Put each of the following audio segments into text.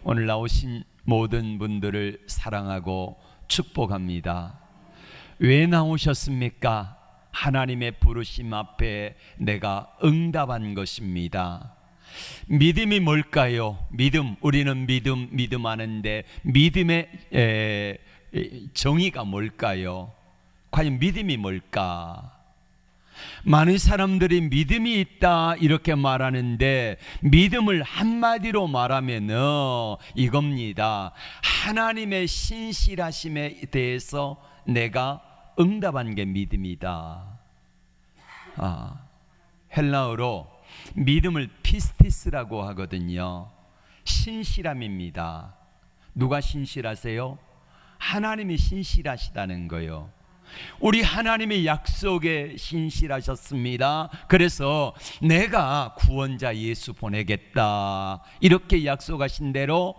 오늘 나오신 모든 분들을 사랑하고 축복합니다. 왜 나오셨습니까? 하나님의 부르심 앞에 내가 응답한 것입니다. 믿음이 뭘까요? 믿음, 우리는 믿음 하는데 믿음의 정의가 뭘까요? 과연 믿음이 뭘까? 많은 사람들이 믿음이 있다 이렇게 말하는데, 믿음을 한마디로 말하면 이겁니다. 하나님의 신실하심에 대해서 내가 응답한 게 믿음이다. 헬라어로 믿음을 피스티스라고 하거든요. 신실함입니다. 누가 신실하세요? 하나님이 신실하시다는 거예요. 우리 하나님의 약속에 신실하셨습니다. 그래서 내가 구원자 예수 보내겠다 이렇게 약속하신 대로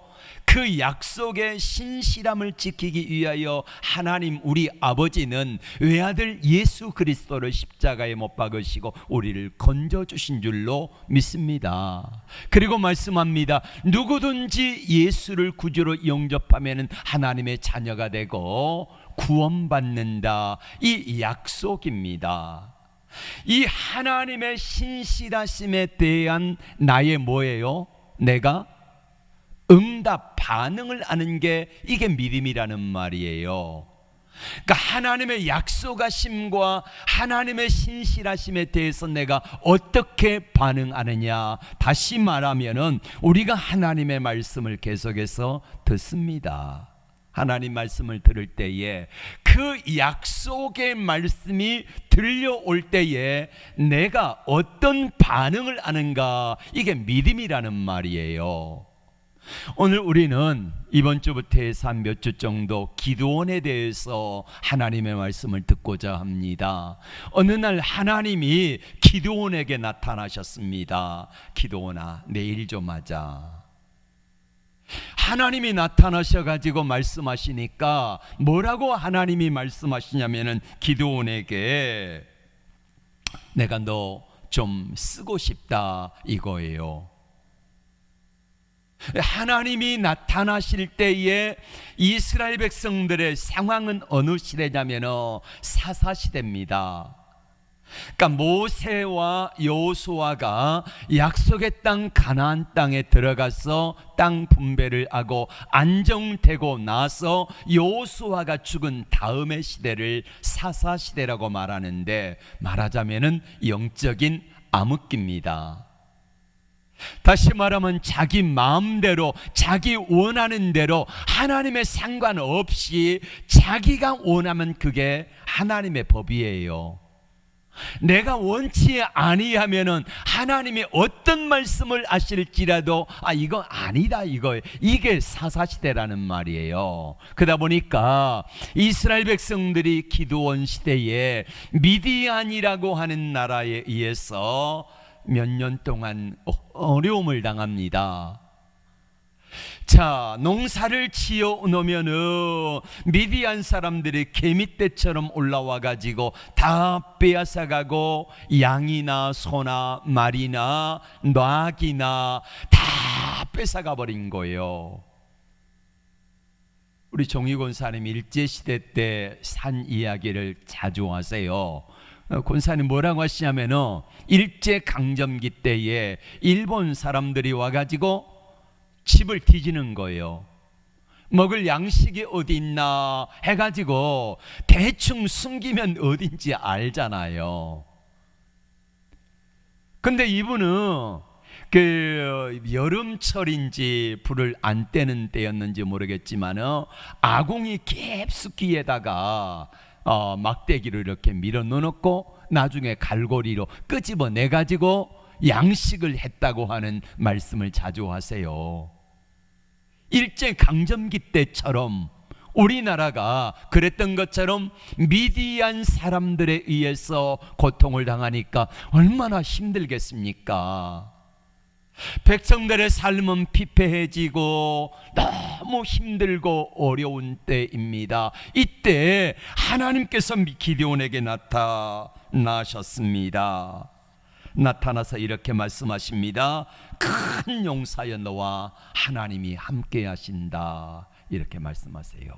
그 약속의 신실함을 지키기 위하여 하나님 우리 아버지는 외아들 예수 그리스도를 십자가에 못 박으시고 우리를 건져주신 줄로 믿습니다. 그리고 말씀합니다. 누구든지 예수를 구주로 영접하면 하나님의 자녀가 되고 구원받는다. 이 약속입니다. 이 하나님의 신실하심에 대한 나의 뭐예요? 내가 응답, 반응을 하는 게 이게 믿음이라는 말이에요. 그러니까 하나님의 약속하심과 하나님의 신실하심에 대해서 내가 어떻게 반응하느냐. 다시 말하면은 우리가 하나님의 말씀을 계속해서 듣습니다. 하나님 말씀을 들을 때에 그 약속의 말씀이 들려올 때에 내가 어떤 반응을 하는가, 이게 믿음이라는 말이에요. 오늘 우리는 이번 주부터 해서 한 몇 주 정도 기드온에 대해서 하나님의 말씀을 듣고자 합니다. 어느 날 하나님이 기드온에게 나타나셨습니다. 기드온아, 내일 좀 하자. 하나님이 나타나셔가지고 말씀하시니까 뭐라고 하나님이 말씀하시냐면은 기드온에게 내가 너 좀 쓰고 싶다 이거예요. 하나님이 나타나실 때에 이스라엘 백성들의 상황은 어느 시대냐면 사사시대입니다. 그러니까 모세와 여호수아가 약속의 땅 가나안 땅에 들어가서 땅 분배를 하고 안정되고 나서 여호수아가 죽은 다음의 시대를 사사시대라고 말하는데, 말하자면은 영적인 암흑기입니다. 다시 말하면 자기 마음대로 자기 원하는 대로 하나님의 상관없이 자기가 원하면 그게 하나님의 법이에요. 내가 원치 아니하면은 하나님이 어떤 말씀을 하실지라도 이거 아니다 이게 사사시대라는 말이에요. 그러다 보니까 이스라엘 백성들이 기드온 시대에 미디안이라고 하는 나라에 의해서 몇 년 동안 어려움을 당합니다. 자, 농사를 지어 놓으면은 미디안 사람들이 개미떼처럼 올라와 가지고 다 빼앗아 가고 양이나 소나 말이나 낙이나 다 뺏어가 버린 거예요. 우리 종희 권사님 일제시대 때 산 이야기를 자주 하세요. 권사님 뭐라고 하시냐면은 일제강점기 때에 일본 사람들이 와가지고 집을 뒤지는 거예요. 먹을 양식이 어디 있나 해가지고 대충 숨기면 어딘지 알잖아요. 근데 이분은 그 여름철인지 불을 안 떼는 때였는지 모르겠지만 아궁이 깊숙이에다가 막대기를 이렇게 밀어 넣어놓고 나중에 갈고리로 끄집어내 가지고 양식을 했다고 하는 말씀을 자주 하세요. 일제강점기 때처럼 우리나라가 그랬던 것처럼 미디안 사람들에 의해서 고통을 당하니까 얼마나 힘들겠습니까? 백성들의 삶은 피폐해지고 너무 힘들고 어려운 때입니다. 이때 하나님께서 기드온에게 나타나셨습니다. 나타나서 이렇게 말씀하십니다. 큰 용사여 너와 하나님이 함께 하신다. 이렇게 말씀하세요.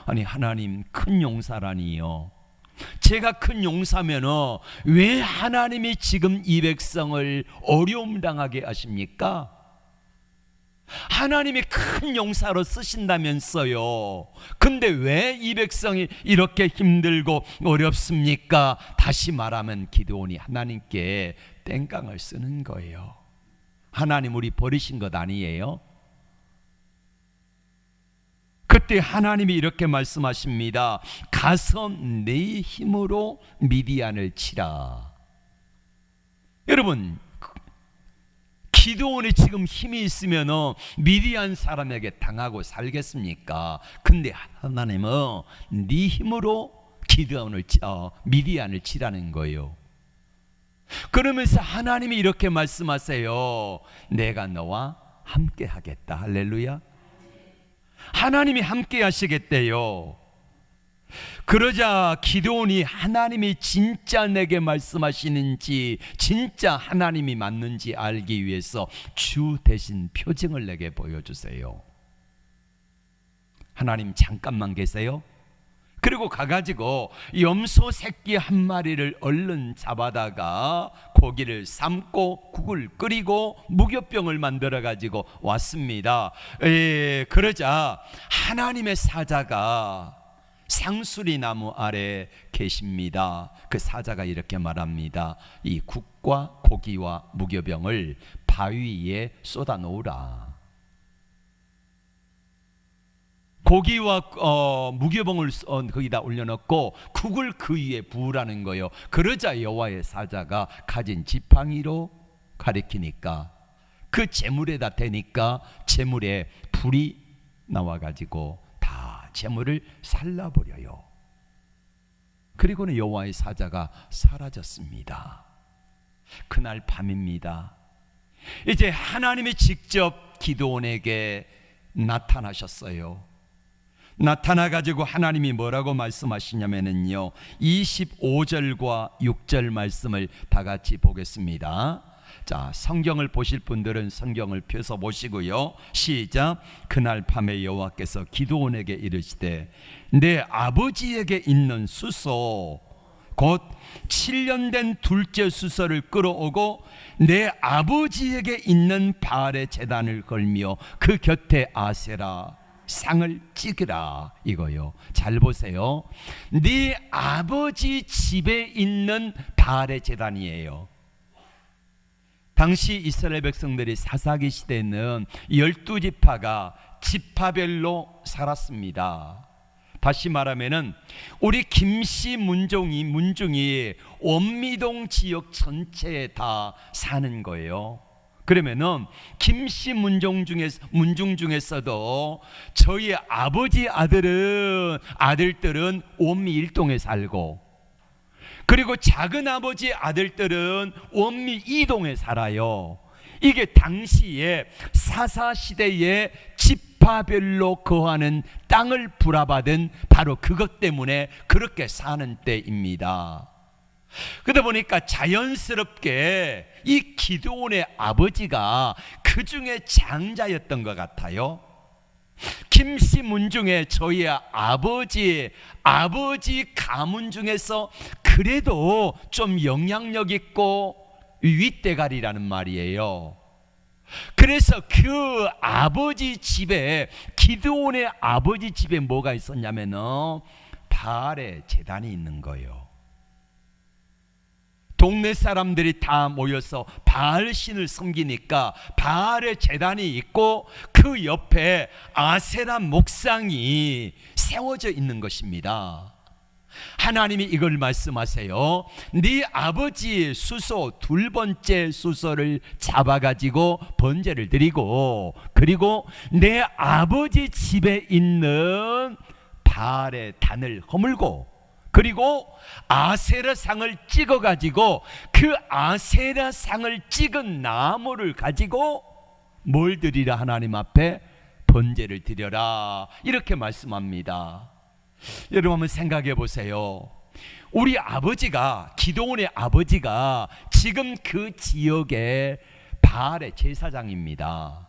아니, 하나님 큰 용사라니요. 제가 큰 용사면 왜 하나님이 지금 이 백성을 어려움 당하게 하십니까? 하나님이 큰 용사로 쓰신다면서요. 근데 왜 이 백성이 이렇게 힘들고 어렵습니까? 다시 말하면 기드온이 하나님께 땡깡을 쓰는 거예요. 하나님 우리 버리신 것 아니에요? 그때 하나님이 이렇게 말씀하십니다. 가서 네 힘으로 미디안을 치라. 여러분, 기드온이 지금 힘이 있으면 미디안 사람에게 당하고 살겠습니까? 근데 하나님은 네 힘으로 미디안을 치라는 거예요. 그러면서 하나님이 이렇게 말씀하세요. 내가 너와 함께 하겠다. 할렐루야. 하나님이 함께 하시겠대요. 그러자 기드온이 하나님이 진짜 내게 말씀하시는지, 진짜 하나님이 맞는지 알기 위해서 주 대신 표징을 내게 보여주세요. 하나님 잠깐만 계세요. 그리고 가가지고 염소 새끼 한 마리를 얼른 잡아다가 고기를 삶고 국을 끓이고 무교병을 만들어 가지고 왔습니다. 그러자 하나님의 사자가 상수리 나무 아래 계십니다. 그 사자가 이렇게 말합니다. 이 국과 고기와 무교병을 바위 위에 쏟아 놓으라. 고기와 무교병을 거기다 올려놓고 국을 그 위에 부으라는 거예요. 그러자 여호와의 사자가 가진 지팡이로 가리키니까 그 재물에다 대니까 재물에 불이 나와가지고 다 재물을 살라버려요. 그리고는 여호와의 사자가 사라졌습니다. 그날 밤입니다. 이제 하나님이 직접 기드온에게 나타나셨어요. 나타나가지고 하나님이 뭐라고 말씀하시냐면요, 25절과 6절 말씀을 다 같이 보겠습니다. 자, 성경을 보실 분들은 성경을 펴서 보시고요. 시작. 그날 밤에 여호와께서 기드온에게 이르시되 내 아버지에게 있는 수소 곧 7년 된 둘째 수소를 끌어오고 내 아버지에게 있는 바알의 제단을 걸며 그 곁에 아세라 상을 찍으라 이거요. 잘 보세요. 네 아버지 집에 있는 바알의 제단이에요. 당시 이스라엘 백성들이 사사기 시대에는 12지파가 지파별로 살았습니다. 다시 말하면은 우리 김씨 문중이 원미동 지역 전체에 다 사는 거예요. 그러면은 김씨 문중 중에서도 저희 아버지 아들들은 원미 1동에 살고, 그리고 작은 아버지 아들들은 원미 2동에 살아요. 이게 당시에 사사시대에 지파별로 거하는 땅을 불화받은 바로 그것 때문에 그렇게 사는 때입니다. 그러다 보니까 자연스럽게 이 기드온의 아버지가 그 중에 장자였던 것 같아요. 김씨 문중에 저희 아버지 가문 중에서 그래도 좀 영향력 있고 윗대가리라는 말이에요. 그래서 그 아버지 집에, 기드온의 아버지 집에 뭐가 있었냐면은 바알의 제단이 있는 거예요. 동네 사람들이 다 모여서 바알 신을 섬기니까 바알의 제단이 있고 그 옆에 아세라 목상이 세워져 있는 것입니다. 하나님이 이걸 말씀하세요. 네 아버지 수소 둘 번째 수소를 잡아가지고 번제를 드리고, 그리고 내 아버지 집에 있는 바알의 단을 허물고, 그리고 아세라상을 찍어가지고 그 아세라상을 찍은 나무를 가지고 뭘 드리라? 하나님 앞에 번제를 드려라, 이렇게 말씀합니다. 여러분 한번 생각해 보세요. 우리 아버지가, 기드온의 아버지가 지금 그 지역의 바알의 제사장입니다.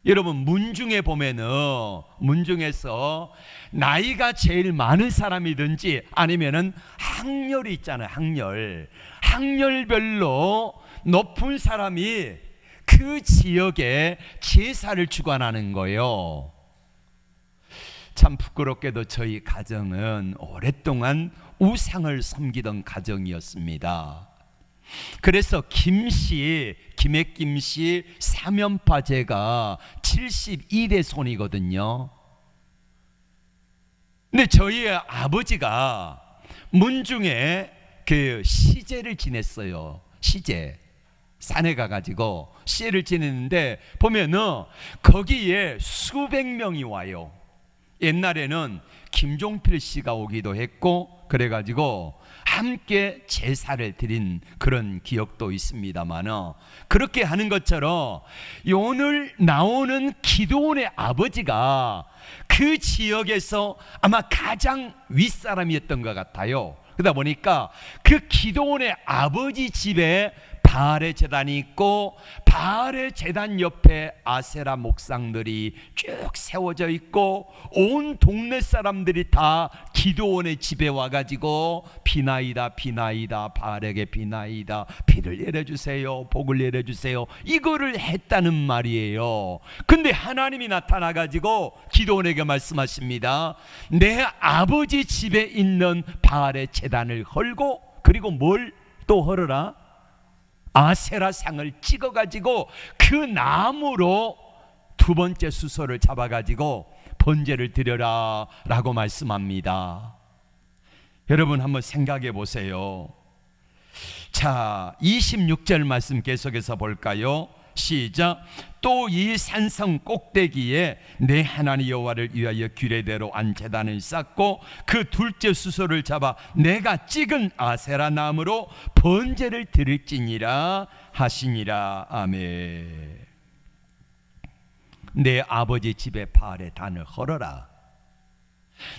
여러분, 문중에 보면은 문중에서 나이가 제일 많은 사람이든지 아니면은 학렬이 있잖아요. 학렬별로 높은 사람이 그 지역에 제사를 주관하는 거예요. 참 부끄럽게도 저희 가정은 오랫동안 우상을 섬기던 가정이었습니다. 그래서 김액김씨 사면파제가 72대 손이거든요. 근데 저희 아버지가 문중에 그 시제를 지냈어요. 시제. 산에 가가지고 시제를 지냈는데 보면은 거기에 수백 명이 와요. 옛날에는 김종필 씨가 오기도 했고 그래가지고 함께 제사를 드린 그런 기억도 있습니다만, 그렇게 하는 것처럼 오늘 나오는 기드온의 아버지가 그 지역에서 아마 가장 윗사람이었던 것 같아요. 그러다 보니까 그 기드온의 아버지 집에 바알의 제단이 있고 바알의 제단 옆에 아세라 목상들이 쭉 세워져 있고 온 동네 사람들이 다 기드온의 집에 와가지고 비나이다 바알에게 비나이다, 비를 내려주세요, 복을 내려주세요, 이거를 했다는 말이에요. 근데 하나님이 나타나가지고 기드온에게 말씀하십니다. 내 아버지 집에 있는 바알의 제단을 헐고, 그리고 뭘 또 헐어라? 아세라상을 찍어가지고 그 나무로 두 번째 수소를 잡아가지고 번제를 드려라 라고 말씀합니다. 여러분 한번 생각해 보세요. 자, 26절 말씀 계속해서 볼까요? 시작. 또 이 산성 꼭대기에 내 하나님 여호와를 위하여 규례대로 안 제단을 쌓고 그 둘째 수소를 잡아 내가 찍은 아세라 나무로 번제를 드릴지니라 하시니라. 아멘. 내 아버지 집에 바알의 단을 헐어라.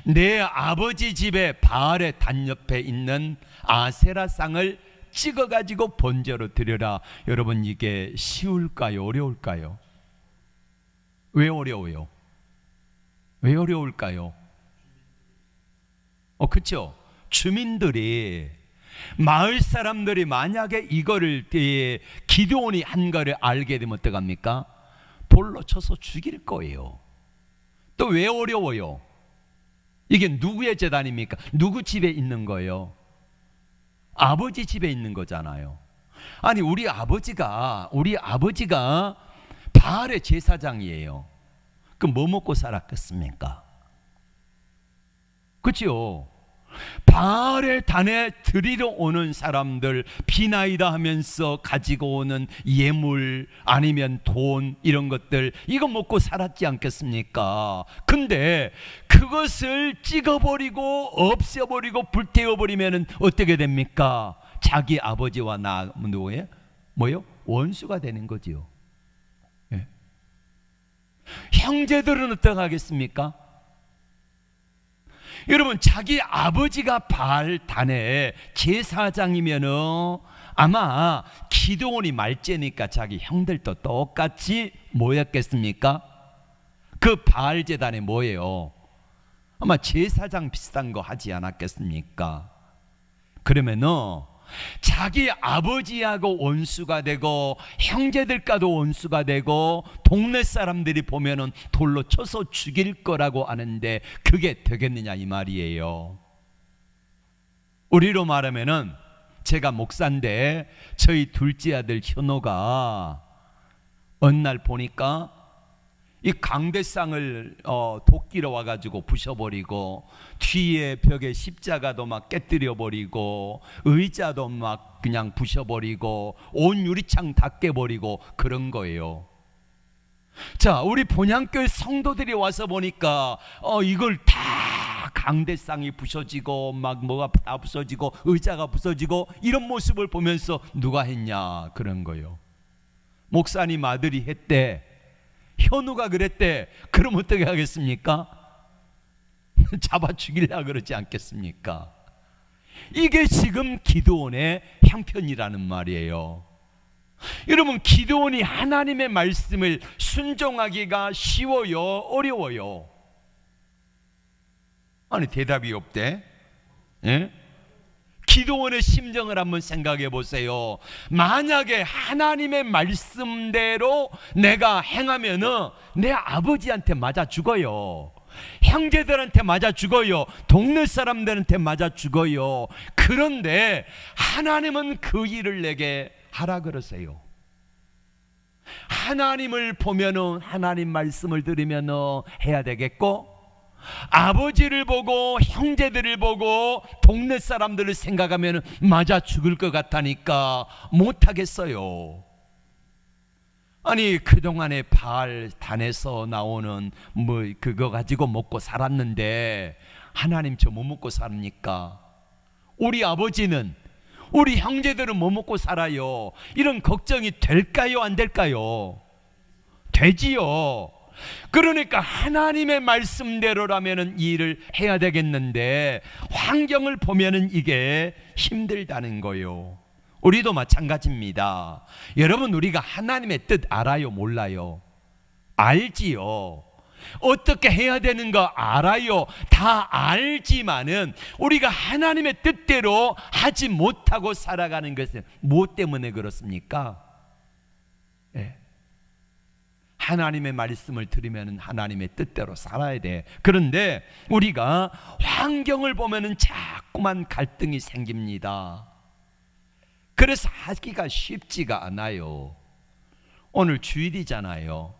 내 아버지 집에 바알의 단 옆에 있는 아세라상을 찍어가지고 번제로 드려라. 여러분, 이게 쉬울까요? 어려울까요? 왜 어려워요? 왜 어려울까요? 그렇죠? 주민들이, 마을 사람들이 만약에 이거를 기드온이 한 거를 알게 되면 어떡합니까? 돌로 쳐서 죽일 거예요. 또 왜 어려워요? 이게 누구의 제단입니까? 누구 집에 있는 거예요? 아버지 집에 있는 거잖아요. 아니, 우리 아버지가 바알의 제사장이에요. 그럼 뭐 먹고 살았겠습니까? 그렇죠? 바알의 단에 드리러 오는 사람들, 비나이다 하면서 가지고 오는 예물 아니면 돈, 이런 것들, 이거 먹고 살았지 않겠습니까? 근데 그것을 찍어버리고 없애버리고 불태워버리면 어떻게 됩니까? 자기 아버지와 나 누구예요? 뭐요? 원수가 되는 거지요. 예. 형제들은 어떻게 하겠습니까? 여러분, 자기 아버지가 바알 단의 제사장이면은 아마 기드온이 말째니까 자기 형들도 똑같이 뭐였겠습니까? 그 바알 제단에 뭐예요? 아마 제사장 비슷한 거 하지 않았겠습니까? 그러면은 자기 아버지하고 원수가 되고 형제들과도 원수가 되고 동네 사람들이 보면은 돌로 쳐서 죽일 거라고 하는데 그게 되겠느냐 이 말이에요. 우리로 말하면은, 제가 목사인데 저희 둘째 아들 현호가 어느 날 보니까 이 강대상을 도끼로 와가지고 부셔버리고 뒤에 벽에 십자가도 막 깨뜨려버리고 의자도 막 그냥 부셔버리고 온 유리창 다 깨버리고 그런 거예요. 자, 우리 본향교회 성도들이 와서 보니까 이걸 다 강대상이 부서지고 막 뭐가 다 부서지고 의자가 부서지고 이런 모습을 보면서 누가 했냐 그런 거예요. 목사님 아들이 했대, 현우가 그랬대. 그럼 어떻게 하겠습니까? 잡아 죽이려고 그러지 않겠습니까? 이게 지금 기드온의 형편이라는 말이에요. 여러분, 기드온이 하나님의 말씀을 순종하기가 쉬워요, 어려워요? 아니, 대답이 없대. 예? 기드온의 심정을 한번 생각해 보세요. 만약에 하나님의 말씀대로 내가 행하면은 내 아버지한테 맞아 죽어요. 형제들한테 맞아 죽어요. 동네 사람들한테 맞아 죽어요. 그런데 하나님은 그 일을 내게 하라 그러세요. 하나님을 보면은 하나님 말씀을 들으면은 해야 되겠고, 아버지를 보고 형제들을 보고 동네 사람들을 생각하면 맞아 죽을 것 같다니까 못하겠어요. 아니, 그동안에 바알 단에서 나오는 뭐 그거 가지고 먹고 살았는데 하나님 저 뭐 먹고 삽니까? 우리 아버지는, 우리 형제들은 뭐 먹고 살아요? 이런 걱정이 될까요, 안 될까요? 되지요. 그러니까 하나님의 말씀대로라면 이 일을 해야 되겠는데 환경을 보면은 이게 힘들다는 거예요. 우리도 마찬가지입니다. 여러분, 우리가 하나님의 뜻 알아요, 몰라요? 알지요. 어떻게 해야 되는 거 알아요. 다 알지만은 우리가 하나님의 뜻대로 하지 못하고 살아가는 것은 무엇 때문에 그렇습니까? 네. 하나님의 말씀을 들으면 하나님의 뜻대로 살아야 돼. 그런데 우리가 환경을 보면은 자꾸만 갈등이 생깁니다. 그래서 하기가 쉽지가 않아요. 오늘 주일이잖아요.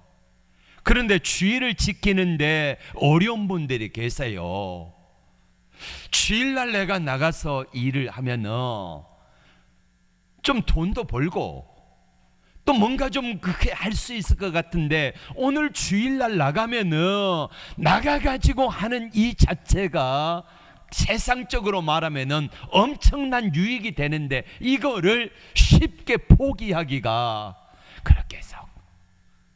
그런데 주일을 지키는데 어려운 분들이 계세요. 주일날 내가 나가서 일을 하면은 좀 돈도 벌고 또 뭔가 좀 그렇게 할 수 있을 것 같은데, 오늘 주일날 나가면은 나가가지고 하는 이 자체가 세상적으로 말하면은 엄청난 유익이 되는데 이거를 쉽게 포기하기가 그렇게 해서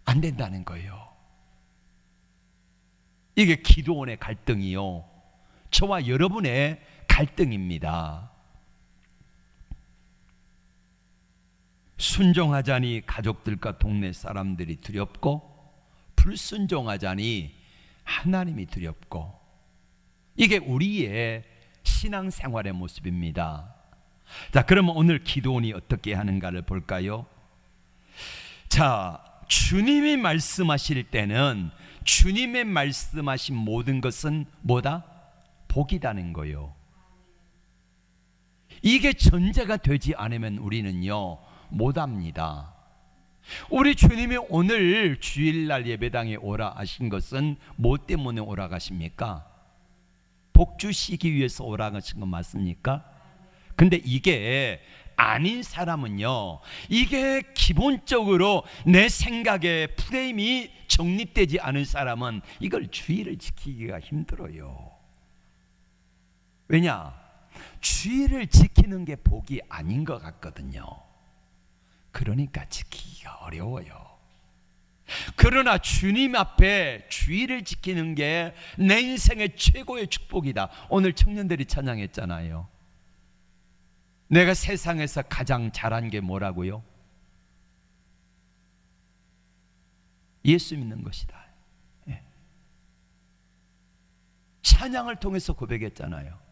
안 된다는 거예요. 이게 기드온의 갈등이요, 저와 여러분의 갈등입니다. 순종하자니 가족들과 동네 사람들이 두렵고, 불순종하자니 하나님이 두렵고, 이게 우리의 신앙생활의 모습입니다. 자, 그러면 오늘 기드온이 어떻게 하는가를 볼까요? 자, 주님이 말씀하실 때는 주님의 말씀하신 모든 것은 뭐다? 복이다는 거예요. 이게 전제가 되지 않으면 우리는요 못합니다. 우리 주님이 오늘 주일날 예배당에 오라 하신 것은 뭐 때문에 오라 하십니까? 복 주시기 위해서 오라 하신 건 맞습니까? 근데 이게 아닌 사람은요, 이게 기본적으로 내 생각에 프레임이 정립되지 않은 사람은 이걸 주일을 지키기가 힘들어요. 왜냐? 주일을 지키는 게 복이 아닌 것 같거든요. 그러니까 지키기가 어려워요. 그러나 주님 앞에 주일을 지키는 게 내 인생의 최고의 축복이다. 오늘 청년들이 찬양했잖아요. 내가 세상에서 가장 잘한 게 뭐라고요? 예수 믿는 것이다. 예. 찬양을 통해서 고백했잖아요.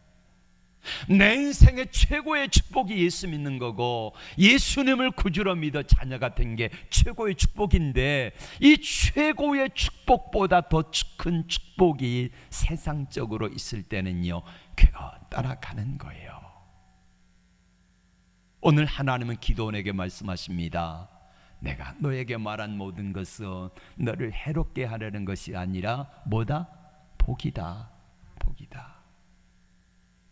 내 인생의 최고의 축복이 예수 믿는 거고, 예수님을 구주로 믿어 자녀가 된 게 최고의 축복인데, 이 최고의 축복보다 더 큰 축복이 세상적으로 있을 때는요 그거 따라가는 거예요. 오늘 하나님은 기드온에게 말씀하십니다. 내가 너에게 말한 모든 것은 너를 해롭게 하려는 것이 아니라 뭐다? 복이다. 복이다.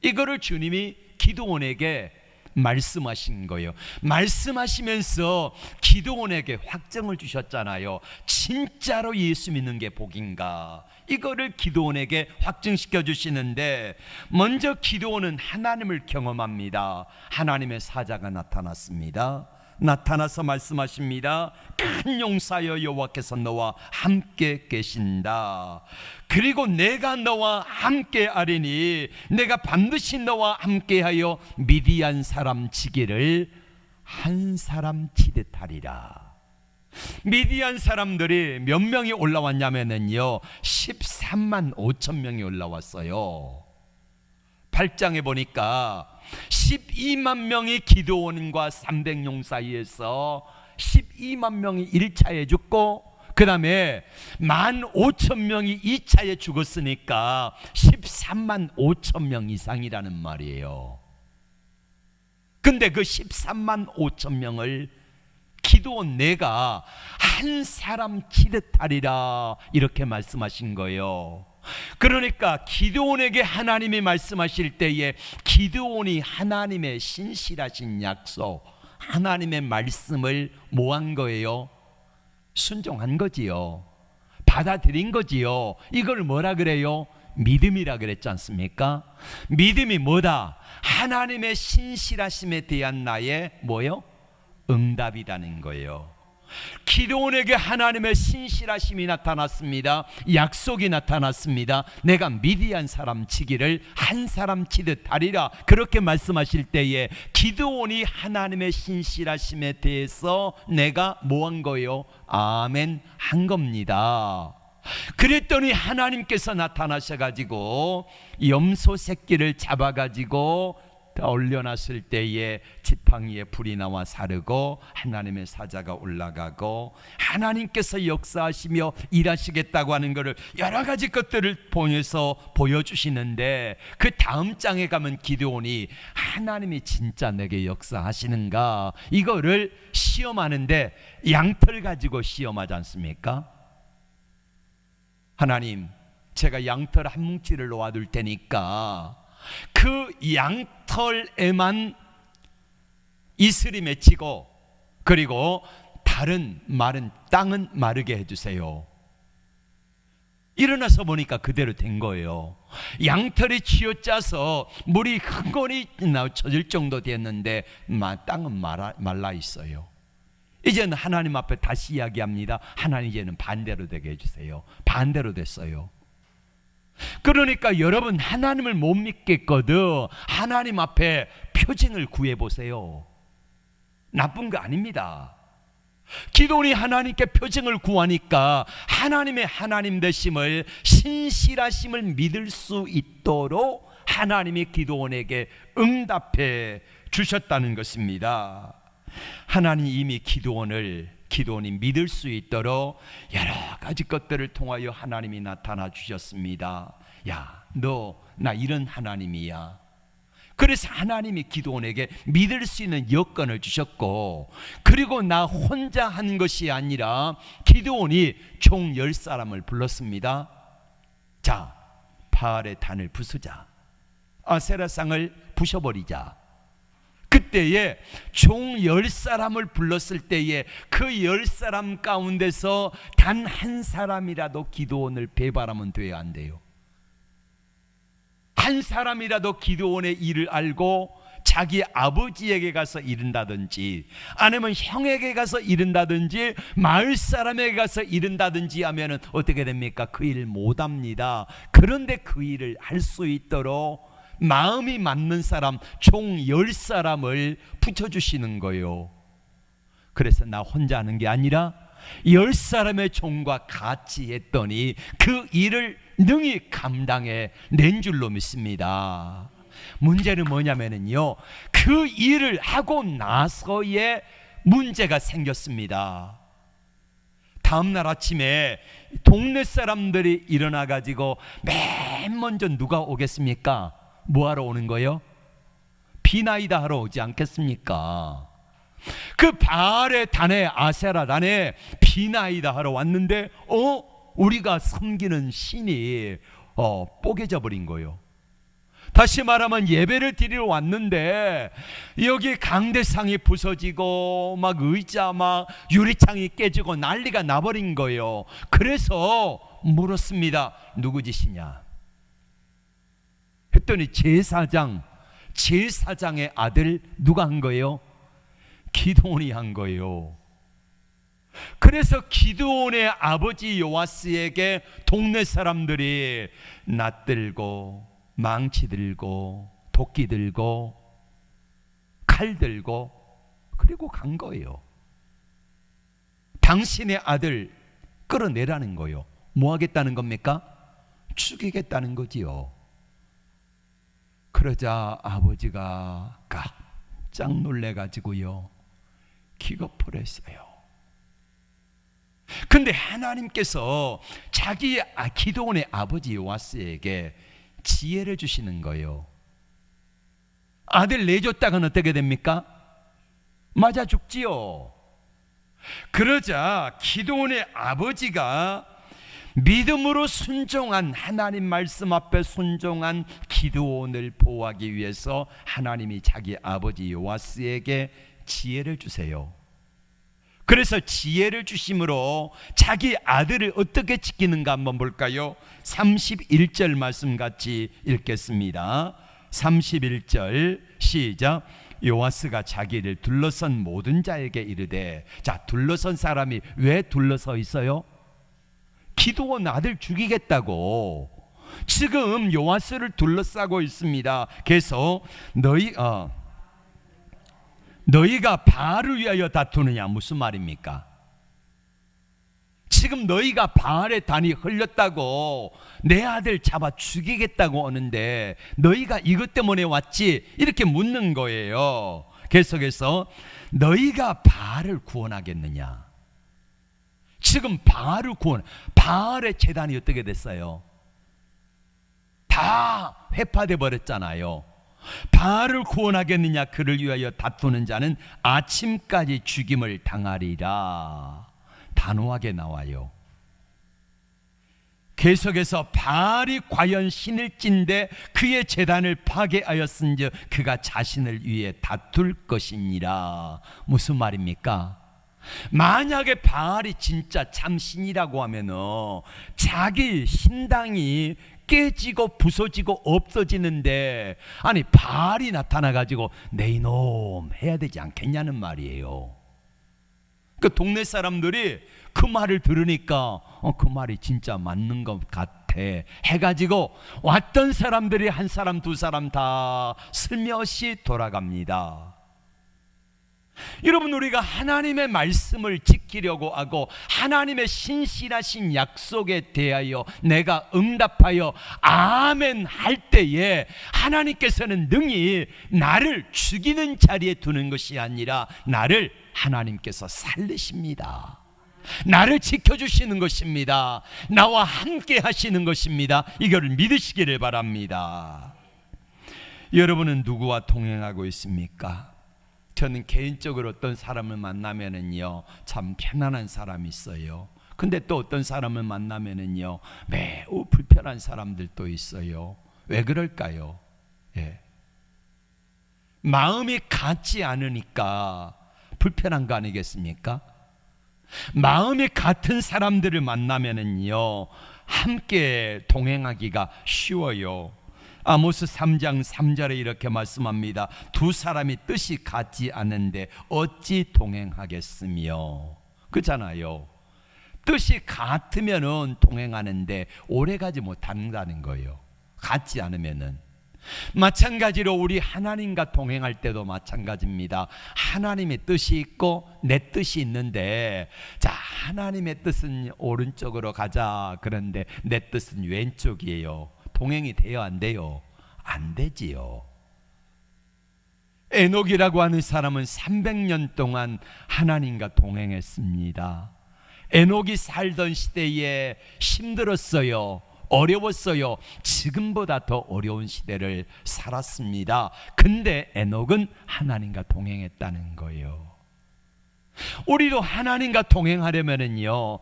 이거를 주님이 기드온에게 말씀하신 거예요. 말씀하시면서 기드온에게 확정을 주셨잖아요. 진짜로 예수 믿는 게 복인가? 이거를 기드온에게 확증시켜 주시는데, 먼저 기드온은 하나님을 경험합니다. 하나님의 사자가 나타났습니다. 나타나서 말씀하십니다. 큰 용사여 여호와께서 너와 함께 계신다. 그리고 내가 너와 함께 하리니 내가 반드시 너와 함께하여 미디안 사람 치기를 한 사람 치듯 하리라. 미디안 사람들이 몇 명이 올라왔냐면요 13만 5천 명이 올라왔어요. 8장에 보니까 12만 명이 기드온과 300용 사이에서 12만 명이 1차에 죽고 그 다음에 15,000명이 2차에 죽었으니까 13만 5천 명 이상이라는 말이에요. 근데 그 13만 5천 명을 기드온 내가 한 사람 치듯 하리라 이렇게 말씀하신 거예요. 그러니까 기드온에게 하나님이 말씀하실 때에 기드온이 하나님의 신실하신 약속, 하나님의 말씀을 뭐한 거예요? 순종한 거지요. 받아들인 거지요. 이걸 뭐라 그래요? 믿음이라 그랬지 않습니까? 믿음이 뭐다? 하나님의 신실하심에 대한 나의 뭐요? 응답이라는 거예요. 기드온에게 하나님의 신실하심이 나타났습니다. 약속이 나타났습니다. 내가 미디안 사람 치기를 한 사람 치듯 하리라 그렇게 말씀하실 때에 기드온이 하나님의 신실하심에 대해서 내가 뭐 한 거예요? 아멘 한 겁니다. 그랬더니 하나님께서 나타나셔가지고 염소 새끼를 잡아가지고 올려놨을 때에 지팡이에 불이 나와 사르고 하나님의 사자가 올라가고 하나님께서 역사하시며 일하시겠다고 하는 것을 여러 가지 것들을 통해서 보여주시는데 그 다음 장에 가면 기드온이 하나님이 진짜 내게 역사하시는가 이거를 시험하는데 양털 가지고 시험하지 않습니까? 하나님 제가 양털 한 뭉치를 놓아둘 테니까 그 양털에만 이슬이 맺히고 그리고 다른 마른 땅은 마르게 해주세요. 일어나서 보니까 그대로 된 거예요. 양털이 쥐어짜서 물이 흥건히 젖을 정도 됐는데 땅은 말라 있어요. 이제는 하나님 앞에 다시 이야기합니다. 하나님 이제는 반대로 되게 해주세요. 반대로 됐어요. 그러니까 여러분 하나님을 못 믿겠거든 하나님 앞에 표징을 구해보세요. 나쁜 거 아닙니다. 기드온이 하나님께 표징을 구하니까 하나님의 하나님 되심을 신실하심을 믿을 수 있도록 하나님이 기드온에게 응답해 주셨다는 것입니다. 하나님 이미 기드온이 믿을 수 있도록 여러 가지 것들을 통하여 하나님이 나타나 주셨습니다. 야, 너 나 이런 하나님이야. 그래서 하나님이 기드온에게 믿을 수 있는 여건을 주셨고 그리고 나 혼자 한 것이 아니라 기드온이 총 10사람을 불렀습니다. 자, 바알의 단을 부수자. 아세라상을 부셔버리자. 그때에 총 10사람을 불렀을 때에 그 10사람 가운데서 단 한 사람이라도 기드온을 배반하면 돼야 안 돼요. 한 사람이라도 기드온의 일을 알고 자기 아버지에게 가서 이른다든지 아니면 형에게 가서 이른다든지 마을 사람에게 가서 이른다든지 하면은 어떻게 됩니까? 그 일을 못합니다. 그런데 그 일을 할 수 있도록 마음이 맞는 사람 총 10사람을 붙여주시는 거예요. 그래서 나 혼자 하는 게 아니라 10사람의 종과 같이 했더니 그 일을 능히 감당해 낸 줄로 믿습니다. 문제는 뭐냐면요 그 일을 하고 나서의 문제가 생겼습니다. 다음날 아침에 동네 사람들이 일어나 가지고 맨 먼저 누가 오겠습니까? 뭐 하러 오는 거예요? 비나이다 하러 오지 않겠습니까? 그 바알의 단에 아세라 단에 비나이다 하러 왔는데 우리가 섬기는 신이 뽀개져 버린 거예요. 다시 말하면 예배를 드리러 왔는데 여기 강대상이 부서지고 막 의자 막 유리창이 깨지고 난리가 나버린 거예요. 그래서 물었습니다. 누구 짓이냐 했더니 제사장의 아들 누가 한 거예요? 기드온이 한 거예요. 그래서 기드온의 아버지 요아스에게 동네 사람들이 낫 들고 망치 들고 도끼 들고 칼 들고 그리고 간 거예요. 당신의 아들 끌어내라는 거예요. 뭐 하겠다는 겁니까? 죽이겠다는 거지요. 그러자 아버지가 깜짝 놀래가지고요, 기겁을 했어요. 근데 하나님께서 자기 기드온의 아버지 요아스에게 지혜를 주시는 거예요. 아들 내줬다가는 어떻게 됩니까? 맞아 죽지요. 그러자 기드온의 아버지가 믿음으로 순종한, 하나님 말씀 앞에 순종한 기드온을 보호하기 위해서 하나님이 자기 아버지 요아스에게 지혜를 주세요. 그래서 지혜를 주심으로 자기 아들을 어떻게 지키는가 한번 볼까요? 31절 말씀 같이 읽겠습니다. 31절 시작. 요아스가 자기를 둘러선 모든 자에게 이르되, 자, 둘러선 사람이 왜 둘러서 있어요? 기드온 아들 죽이겠다고 지금 요아스를 둘러싸고 있습니다. 그래서 너희가 바알을 위하여 다투느냐, 무슨 말입니까? 지금 너희가 바알의 단이 흘렸다고 내 아들 잡아 죽이겠다고 하는데 너희가 이것 때문에 왔지? 이렇게 묻는 거예요. 계속해서 너희가 바알을 구원하겠느냐? 지금 바알의 제단이 어떻게 됐어요? 다 회파돼 버렸잖아요. 바알을 구원하겠느냐? 그를 위하여 다투는 자는 아침까지 죽임을 당하리라. 단호하게 나와요. 계속해서 바알이 과연 신일진데 그의 제단을 파괴하였은즉 그가 자신을 위해 다툴 것이니라. 무슨 말입니까? 만약에 바알이 진짜 참 신이라고 하면은 자기 신당이 깨지고 부서지고 없어지는데, 아니 바알이 나타나가지고 내 이놈 해야 되지 않겠냐는 말이에요. 그 동네 사람들이 그 말을 들으니까 그 말이 진짜 맞는 것 같아 해가지고 왔던 사람들이 한 사람 두 사람 다 슬며시 돌아갑니다. 여러분, 우리가 하나님의 말씀을 지키려고 하고 하나님의 신실하신 약속에 대하여 내가 응답하여 아멘 할 때에 하나님께서는 능히 나를 죽이는 자리에 두는 것이 아니라 나를 하나님께서 살리십니다. 나를 지켜주시는 것입니다. 나와 함께 하시는 것입니다. 이거를 믿으시기를 바랍니다. 여러분은 누구와 동행하고 있습니까? 저는 개인적으로 어떤 사람을 만나면은요, 참 편안한 사람이 있어요. 근데 또 어떤 사람을 만나면은요, 매우 불편한 사람들도 있어요. 왜 그럴까요? 예. 마음이 같지 않으니까 불편한 거 아니겠습니까? 마음이 같은 사람들을 만나면은요, 함께 동행하기가 쉬워요. 아모스 3장 3절에 이렇게 말씀합니다. 두 사람이 뜻이 같지 않은데 어찌 동행하겠으며. 그렇잖아요. 뜻이 같으면은 동행하는데 오래가지 못한다는 거예요. 같지 않으면은. 마찬가지로 우리 하나님과 동행할 때도 마찬가지입니다. 하나님의 뜻이 있고 내 뜻이 있는데, 자, 하나님의 뜻은 오른쪽으로 가자. 그런데 내 뜻은 왼쪽이에요. 동행이 돼요, 안 돼요? 안 되지요. 에녹이라고 하는 사람은 300년 동안 하나님과 동행했습니다. 에녹이 살던 시대에 힘들었어요. 어려웠어요. 지금보다 더 어려운 시대를 살았습니다. 근데 에녹은 하나님과 동행했다는 거예요. 우리도 하나님과 동행하려면은요,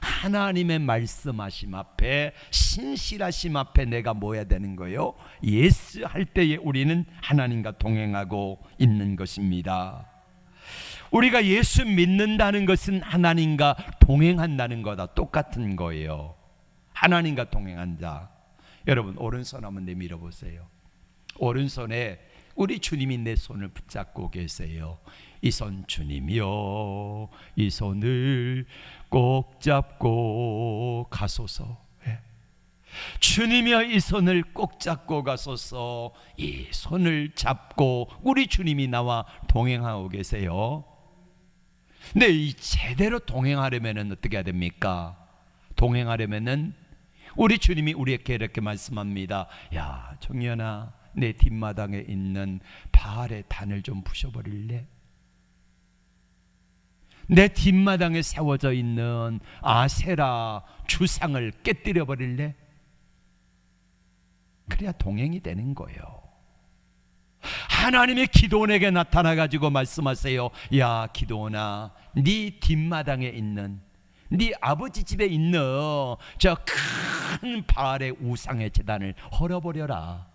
하나님의 말씀하심 앞에, 신실하심 앞에 내가 뭐 해야 되는 거예요? 예스 할 때에 우리는 하나님과 동행하고 있는 것입니다. 우리가 예수 믿는다는 것은 하나님과 동행한다는 거다 똑같은 거예요. 하나님과 동행한다. 여러분, 오른손 한번 내밀어 보세요. 오른손에 우리 주님이 내 손을 붙잡고 계세요. 이 손 주님이여, 이 손을 꼭 잡고 가소서. 주님이여, 이 손을 꼭 잡고 가소서. 이 손을 잡고 우리 주님이 나와 동행하고 계세요. 근데 이 제대로 동행하려면 어떻게 해야 됩니까? 동행하려면은 우리 주님이 우리에게 이렇게 말씀합니다. 야, 정연아, 내 뒷마당에 있는 바알의 단을 좀 부셔버릴래? 내 뒷마당에 세워져 있는 아세라 주상을 깨뜨려 버릴래? 그래야 동행이 되는 거예요. 하나님의 기도원에게 나타나가지고 말씀하세요. 야, 기도원아, 네 뒷마당에 있는, 네 아버지 집에 있는 저 큰 바알의 우상의 제단을 헐어버려라.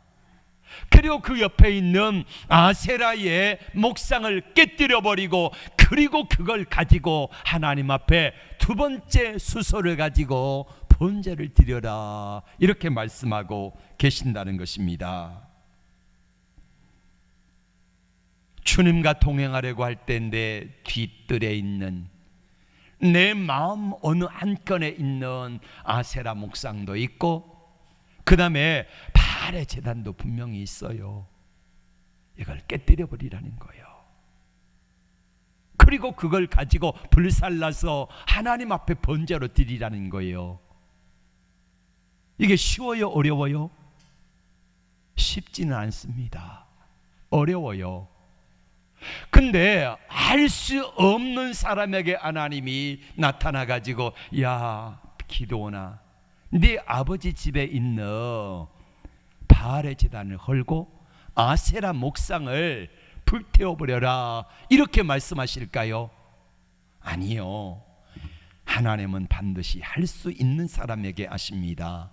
그리고 그 옆에 있는 아세라의 목상을 깨뜨려버리고, 그리고 그걸 가지고 하나님 앞에 두 번째 수소를 가지고 번제를 드려라. 이렇게 말씀하고 계신다는 것입니다. 주님과 동행하려고 할 때 내 뒷뜰에 있는, 내 마음 어느 한켠에 있는 아세라 목상도 있고, 그 다음에 바알의 제단도 분명히 있어요. 이걸 깨뜨려 버리라는 거예요. 그리고 그걸 가지고 불살라서 하나님 앞에 번제로 드리라는 거예요. 이게 쉬워요? 어려워요? 쉽지는 않습니다. 어려워요. 근데 할 수 없는 사람에게 하나님이 나타나 가지고, 야, 기도원아, 네 아버지 집에 있는 바알의 제단을 헐고 아세라 목상을 불태워버려라. 이렇게 말씀하실까요? 아니요. 하나님은 반드시 할 수 있는 사람에게 하십니다.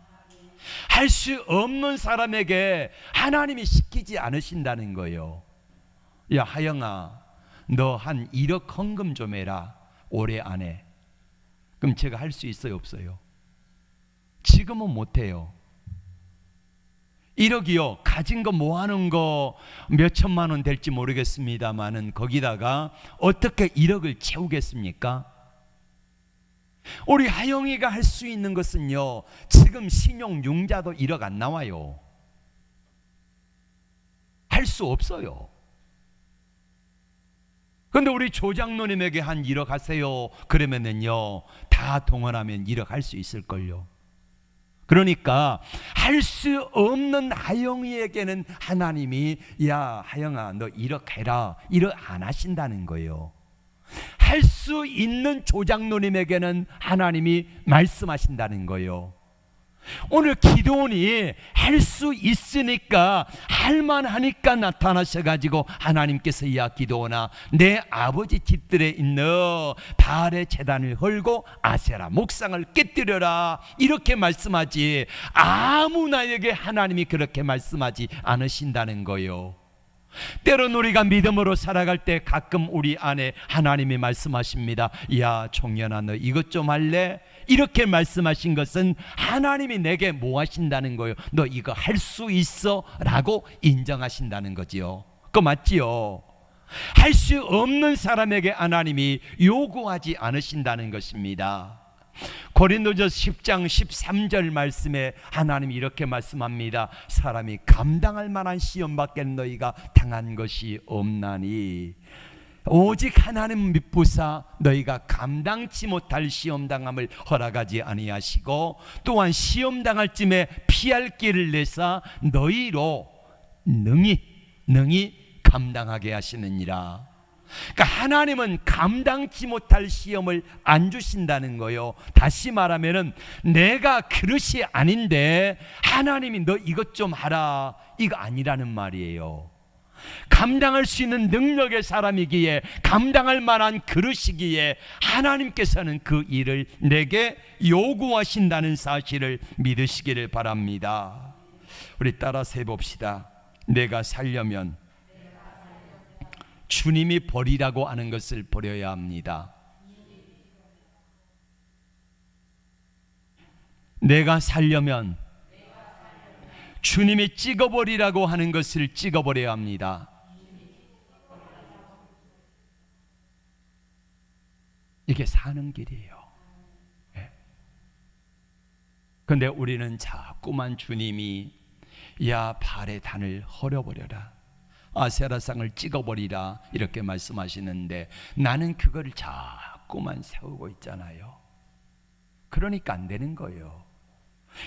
할 수 없는 사람에게 하나님이 시키지 않으신다는 거예요. 야, 하영아, 너 한 1억 헌금 좀 해라, 올해 안에. 그럼 제가 할 수 있어요, 없어요? 지금은 못해요. 1억이요, 가진 거 모아놓은 거 몇 천만 원 될지 모르겠습니다만은 거기다가 어떻게 1억을 채우겠습니까? 우리 하영이가 할 수 있는 것은요, 지금 신용융자도 1억 안 나와요. 할 수 없어요. 그런데 우리 조장로님에게 한 1억 하세요 그러면은요, 다 동원하면 1억 할 수 있을걸요. 그러니까 할 수 없는 하영이에게는 하나님이, 야, 하영아, 너 1억 해라, 1억 안 하신다는 거예요. 할 수 있는 조장로님에게는 하나님이 말씀하신다는 거예요. 오늘 기도원이 할 수 있으니까, 할만하니까 나타나셔가지고 하나님께서, 야, 기도원아, 내 아버지 집들에 있는 바알의 제단을 헐고 아세라 목상을 깨뜨려라. 이렇게 말씀하지, 아무나에게 하나님이 그렇게 말씀하지 않으신다는 거예요. 때론 우리가 믿음으로 살아갈 때 가끔 우리 안에 하나님이 말씀하십니다. 야, 종현아, 너 이것 좀 할래? 이렇게 말씀하신 것은 하나님이 내게 뭐 하신다는 거예요? 너 이거 할 수 있어? 라고 인정하신다는 거지요. 그거 맞지요? 할 수 없는 사람에게 하나님이 요구하지 않으신다는 것입니다. 고린도전서 10장 13절 말씀에 하나님이 이렇게 말씀합니다. 사람이 감당할 만한 시험밖에 너희가 당한 것이 없나니 오직 하나님 믿부사 너희가 감당치 못할 시험당함을 허락하지 아니하시고, 또한 시험당할 쯤에 피할 길을 내사 너희로 능히 감당하게 하시느니라. 그러니까 하나님은 감당치 못할 시험을 안 주신다는 거예요. 다시 말하면은 내가 그릇이 아닌데 하나님이 너 이것 좀 하라, 이거 아니라는 말이에요. 감당할 수 있는 능력의 사람이기에, 감당할 만한 그릇이기에 하나님께서는 그 일을 내게 요구하신다는 사실을 믿으시기를 바랍니다. 우리 따라서 해봅시다. 내가 살려면 주님이 버리라고 하는 것을 버려야 합니다. 내가 살려면 주님이 찍어버리라고 하는 것을 찍어버려야 합니다. 이게 사는 길이에요. 그런데 우리는 자꾸만 주님이 야 발의 단을 헐어버려라, 아세라상을 찍어버리라 이렇게 말씀하시는데 나는 그걸 자꾸만 세우고 있잖아요. 그러니까 안 되는 거예요.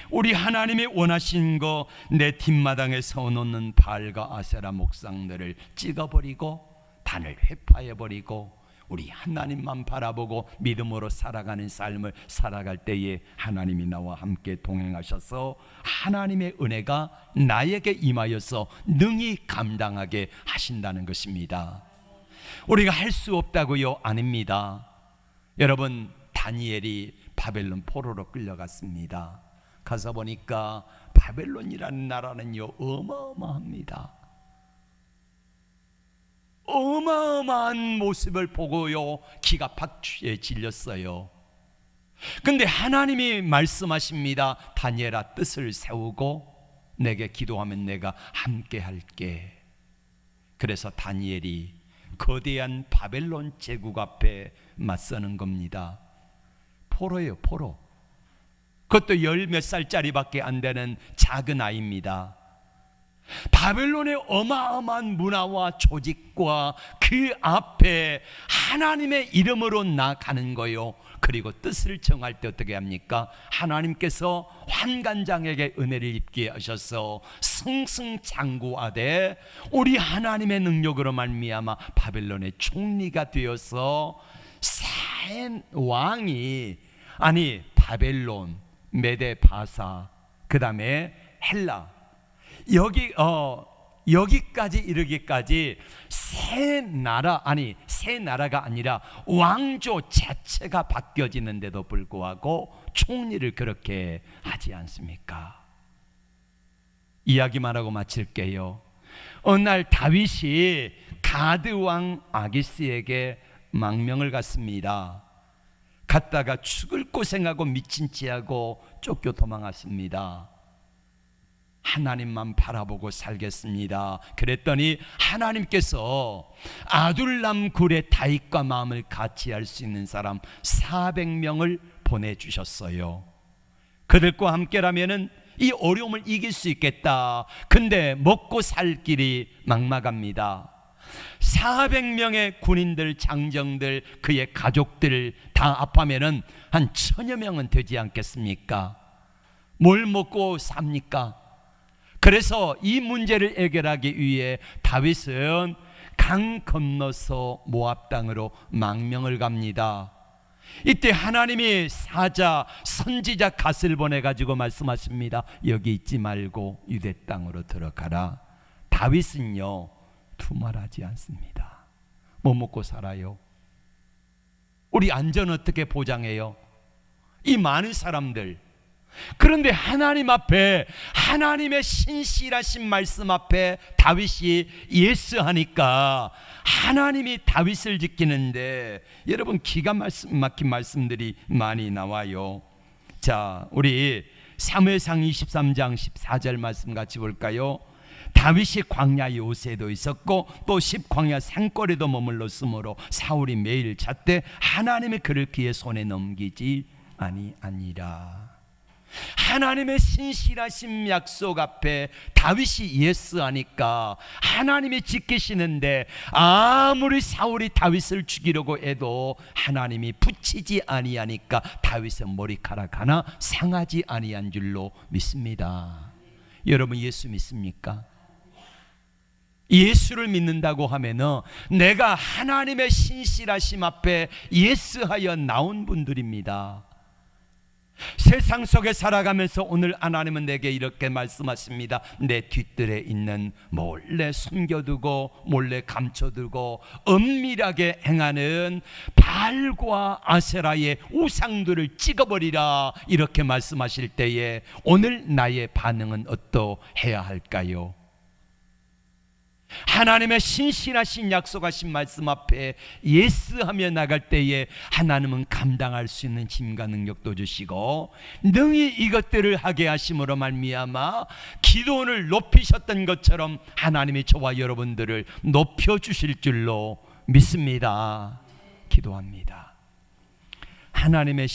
우리 하나님이 원하신 거, 내 뒷마당에 세워놓는 발과 아세라 목상들을 찍어버리고 단을 회파해버리고 우리 하나님만 바라보고 믿음으로 살아가는 삶을 살아갈 때에 하나님이 나와 함께 동행하셔서 하나님의 은혜가 나에게 임하여서 능히 감당하게 하신다는 것입니다. 우리가 할 수 없다고요? 아닙니다. 여러분, 다니엘이 바벨론 포로로 끌려갔습니다. 가서 보니까 바벨론이라는 나라는요 어마어마합니다. 어마어마한 모습을 보고요 기가 박쥐에 질렸어요. 근데 하나님이 말씀하십니다. 다니엘아, 뜻을 세우고 내게 기도하면 내가 함께 할게. 그래서 다니엘이 거대한 바벨론 제국 앞에 맞서는 겁니다. 포로예요, 포로. 그것도 열 몇 살짜리밖에 안 되는 작은 아이입니다. 바벨론의 어마어마한 문화와 조직과 그 앞에 하나님의 이름으로 나가는 거요. 그리고 뜻을 정할 때 어떻게 합니까? 하나님께서 환관장에게 은혜를 입게 하셔서 승승장구하되 우리 하나님의 능력으로 말미암아 바벨론의 총리가 되어서 새 왕이, 아니 바벨론, 메데 바사, 그 다음에 헬라, 여기까지 이르기까지 새 나라, 아니 새 나라가 아니라 왕조 자체가 바뀌어지는데도 불구하고 총리를 그렇게 하지 않습니까? 이야기만 하고 마칠게요. 어느 날 다윗이 가드 왕 아기스에게 망명을 갔습니다. 갔다가 죽을 고생하고 미친 체하고 쫓겨 도망갔습니다. 하나님만 바라보고 살겠습니다. 그랬더니 하나님께서 아둘람 굴의 다윗과 마음을 같이 할 수 있는 사람 400명을 보내주셨어요. 그들과 함께라면 이 어려움을 이길 수 있겠다. 근데 먹고 살 길이 막막합니다. 400명의 군인들, 장정들, 그의 가족들 다 합하면은 한 1000여 명은 되지 않겠습니까? 뭘 먹고 삽니까? 그래서 이 문제를 해결하기 위해 다윗은 강 건너서 모압 땅으로 망명을 갑니다. 이때 하나님이 사자, 선지자 갓을 보내가지고 말씀하십니다. 여기 있지 말고 유대 땅으로 들어가라. 다윗은요 두말하지 않습니다. 뭐 먹고 살아요? 우리 안전 어떻게 보장해요? 이 많은 사람들. 그런데 하나님 앞에, 하나님의 신실하신 말씀 앞에 다윗이 예스하니까 하나님이 다윗을 지키는데, 여러분 기가 막힌 말씀들이 많이 나와요. 자, 우리 사무엘상 23장 14절 말씀 같이 볼까요? 다윗이 광야 요새도 있었고 또 십광야 산골에도 머물렀으므로 사울이 매일 잣대 하나님의 그를 그의 손에 넘기지 아니하니라. 하나님의 신실하신 약속 앞에 다윗이 예스하니까 하나님이 지키시는데, 아무리 사울이 다윗을 죽이려고 해도 하나님이 붙이지 아니하니까 다윗의 머리카락 하나 상하지 아니한 줄로 믿습니다. 여러분 예수 믿습니까? 예수를 믿는다고 하면은 내가 하나님의 신실하심 앞에 예스하여 나온 분들입니다. 세상 속에 살아가면서 오늘 하나님은 내게 이렇게 말씀하십니다. 내 뒤뜰에 있는 몰래 숨겨두고 몰래 감춰두고 은밀하게 행하는 바알과 아세라의 우상들을 찍어버리라, 이렇게 말씀하실 때에 오늘 나의 반응은 어떠해야 할까요? 하나님의 신실하신 약속하신 말씀 앞에 예스하며 나갈 때에 하나님은 감당할 수 있는 힘과 능력도 주시고 능히 이것들을 하게 하심으로 말미암아 기도원을 높이셨던 것처럼 하나님이 저와 여러분들을 높여주실 줄로 믿습니다. 기도합니다. 하나님의